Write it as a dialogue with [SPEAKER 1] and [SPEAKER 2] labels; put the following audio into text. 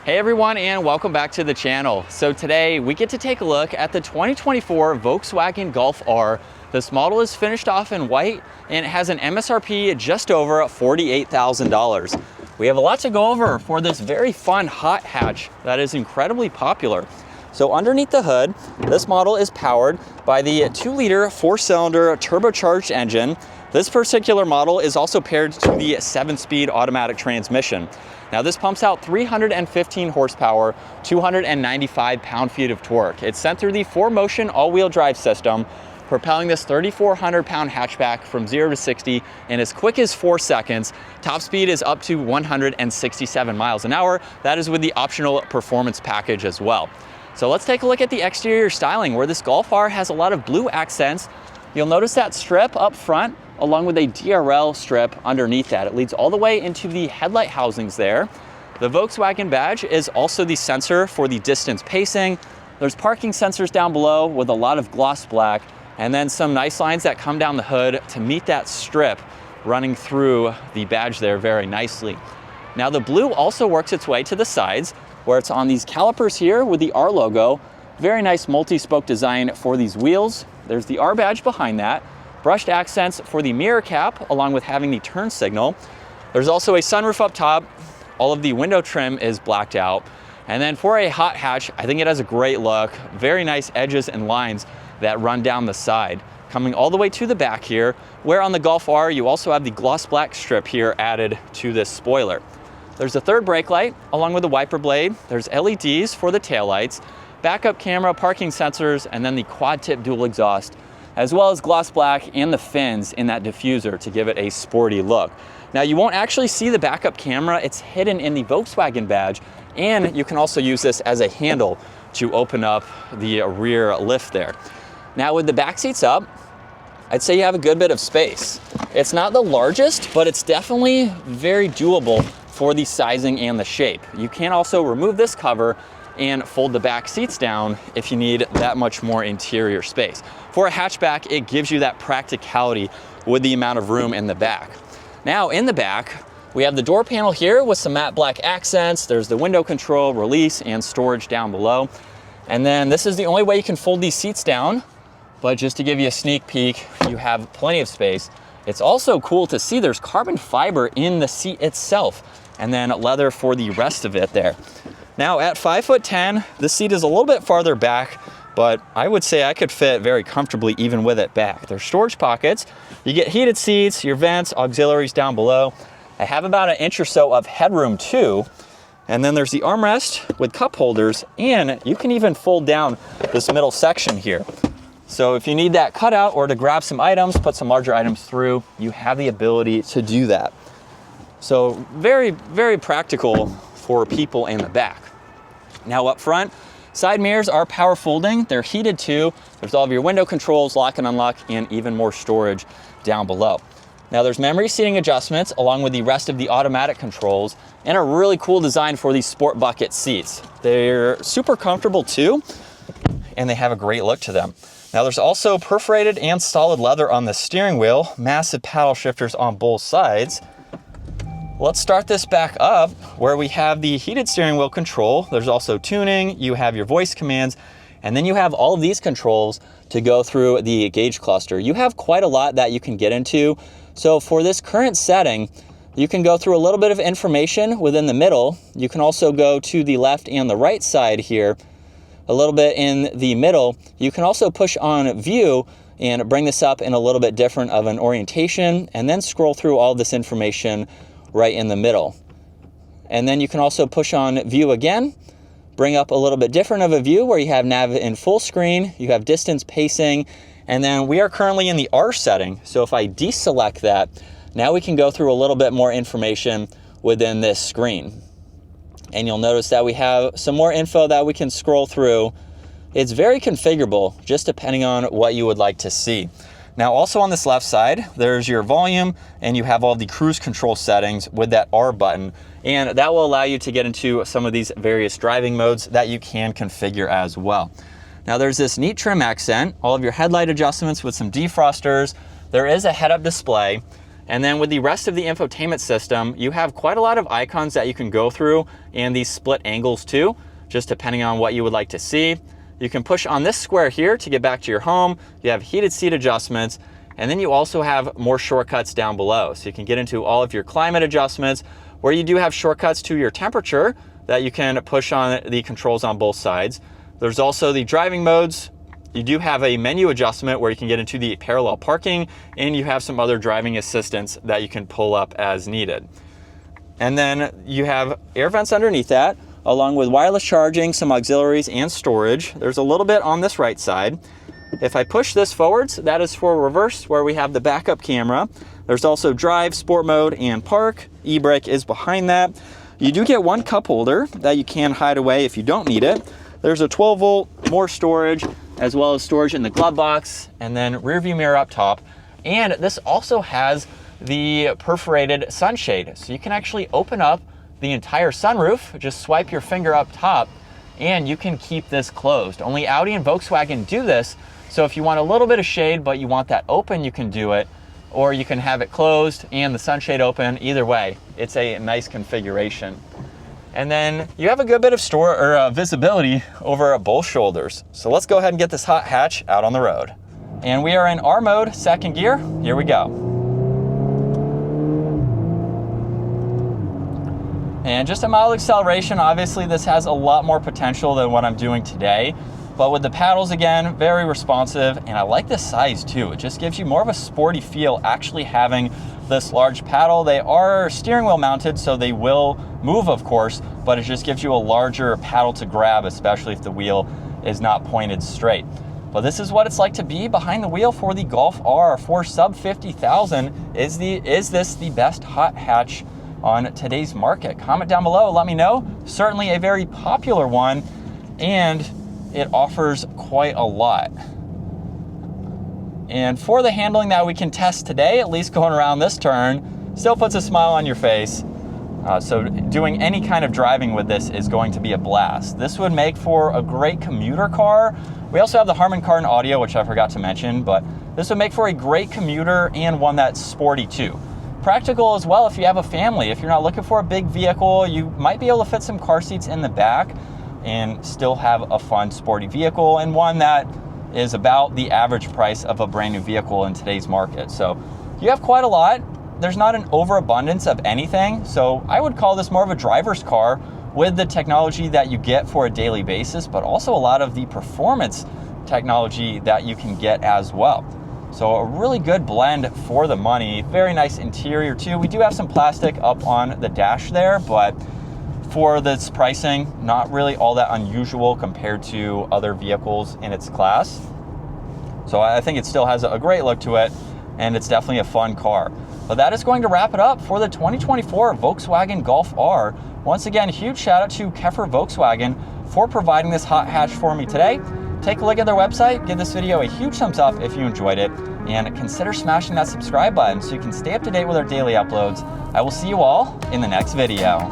[SPEAKER 1] Hey everyone, and welcome back to the channel. So today we get to take a look at the 2024 Volkswagen Golf R. This model is finished off in white and it has an MSRP just over $48,000. We have a lot to go over for this very fun hot hatch that is incredibly popular. So underneath the hood, this model is powered by the 2-liter 4-cylinder turbocharged engine. This particular model is also paired to the 7-speed automatic transmission. Now this pumps out 315 horsepower, 295 pound-feet of torque. It's sent through the 4Motion all-wheel drive system, propelling this 3,400-pound hatchback from 0 to 60 in as quick as 4 seconds. Top speed is up to 167 miles an hour. That is with the optional performance package as well. So let's take a look at the exterior styling, where this Golf R has a lot of blue accents. You'll notice that strip up front, along with a DRL strip underneath that. It leads all the way into the headlight housings there. The Volkswagen badge is also the sensor for the distance pacing. There's parking sensors down below with a lot of gloss black, and then some nice lines that come down the hood to meet that strip running through the badge there very nicely. Now the blue also works its way to the sides, where it's on these calipers here with the R logo. Very nice multi-spoke design for these wheels. There's the R badge behind that. Brushed accents for the mirror cap, along with having the turn signal. There's also a sunroof up top. All of the window trim is blacked out. And then for a hot hatch, I think it has a great look. Very nice edges and lines that run down the side. Coming all the way to the back here, where on the Golf R, you also have the gloss black strip here added to this spoiler. There's a third brake light, along with the wiper blade. There's LEDs for the taillights, backup camera, parking sensors, and then the quad tip dual exhaust, as well as gloss black and the fins in that diffuser to give it a sporty look. Now you won't actually see the backup camera, it's hidden in the Volkswagen badge, and you can also use this as a handle to open up the rear lift there. Now with the back seats up, I'd say you have a good bit of space. It's not the largest, but it's definitely very doable for the sizing and the shape. You can also remove this cover and fold the back seats down if you need that much more interior space. For a hatchback, it gives you that practicality with the amount of room in the back. Now in the back, we have the door panel here with some matte black accents. There's the window control, release, and storage down below. And then this is the only way you can fold these seats down, but just to give you a sneak peek, you have plenty of space. It's also cool to see there's carbon fiber in the seat itself, and then leather for the rest of it there. Now at 5'10", this seat is a little bit farther back, but I would say I could fit very comfortably even with it back. There's storage pockets. You get heated seats, your vents, auxiliaries down below. I have about an inch or so of headroom too. And then there's the armrest with cup holders, and you can even fold down this middle section here. So if you need that cutout or to grab some items, put some larger items through, you have the ability to do that. So very, very practical for people in the back. Now up front, side mirrors are power folding. They're heated too. There's all of your window controls, lock and unlock, and even more storage down below. Now there's memory seating adjustments along with the rest of the automatic controls, and a really cool design for these sport bucket seats. They're super comfortable too, and they have a great look to them. Now there's also perforated and solid leather on the steering wheel, massive paddle shifters on both sides. Let's start this back up where we have the heated steering wheel control. There's also tuning, you have your voice commands, and then you have all of these controls to go through the gauge cluster. You have quite a lot that you can get into. So for this current setting, you can go through a little bit of information within the middle. You can also go to the left and the right side here, a little bit in the middle. You can also push on view and bring this up in a little bit different of an orientation, and then scroll through all this information right in the middle. And then you can also push on view again, bring up a little bit different of a view where you have nav in full screen, you have distance pacing, and then we are currently in the R setting. So if I deselect that, now we can go through a little bit more information within this screen. And you'll notice that we have some more info that we can scroll through. It's very configurable, just depending on what you would like to see. Now also on this left side, there's your volume, and you have all the cruise control settings with that R button, and that will allow you to get into some of these various driving modes that you can configure as well. Now there's this neat trim accent, all of your headlight adjustments with some defrosters. There is a head-up display, And then with the rest of the infotainment system, you have quite a lot of icons that you can go through, and these split angles too, just depending on what you would like to see. You can push on this square here to get back to your home. You have heated seat adjustments, and then you also have more shortcuts down below. So you can get into all of your climate adjustments, where you do have shortcuts to your temperature that you can push on the controls on both sides. There's also the driving modes. You do have a menu adjustment where you can get into the parallel parking, and you have some other driving assistance that you can pull up as needed. And then you have air vents underneath that, along with wireless charging, some auxiliaries, and storage. There's a little bit on this right side. If I push this forwards, that is for reverse, where we have the backup camera. There's also drive, sport mode, and park. E-brake is behind that. You do get one cup holder that you can hide away if you don't need it. There's a 12 volt, more storage, as well as storage in the glove box, and then rear view mirror up top. And this also has the perforated sunshade. So you can actually open up the entire sunroof, just swipe your finger up top, and you can keep this closed. Only Audi and Volkswagen do this. So if you want a little bit of shade, but you want that open, you can do it, or you can have it closed and the sunshade open. Either way, it's a nice configuration. And then you have a good bit of visibility over both shoulders. So let's go ahead and get this hot hatch out on the road. And we are in R mode, second gear. Here we go. And just a mild acceleration. Obviously, this has a lot more potential than what I'm doing today. But with the paddles, again, very responsive. And I like the size too. It just gives you more of a sporty feel actually having this large paddle. They are steering wheel mounted, so they will move, of course, but it just gives you a larger paddle to grab, especially if the wheel is not pointed straight. But this is what it's like to be behind the wheel for the Golf R for sub 50,000. Is this the best hot hatch on today's market? Comment down below, let me know. Certainly a very popular one, and it offers quite a lot. And for the handling that we can test today, at least going around this turn, still puts a smile on your face. So doing any kind of driving with this is going to be a blast. This would make for a great commuter car. We also have the Harman Kardon audio, which I forgot to mention, but this would make for a great commuter and one that's sporty too. Practical as well if you have a family. If you're not looking for a big vehicle, you might be able to fit some car seats in the back and still have a fun sporty vehicle, and one that is about the average price of a brand new vehicle in today's market. So you have quite a lot. There's not an overabundance of anything. So I would call this more of a driver's car with the technology that you get for a daily basis, but also a lot of the performance technology that you can get as well. So a really good blend for the money. Very nice interior too. We do have some plastic up on the dash there, but for this pricing, not really all that unusual compared to other vehicles in its class. So I think it still has a great look to it, and it's definitely a fun car. But that is going to wrap it up for the 2024 Volkswagen Golf R. Once again, huge shout out to FOURR Volkswagen for providing this hot hatch for me today. Take a look at their website, give this video a huge thumbs up if you enjoyed it, and consider smashing that subscribe button so you can stay up to date with our daily uploads. I will see you all in the next video.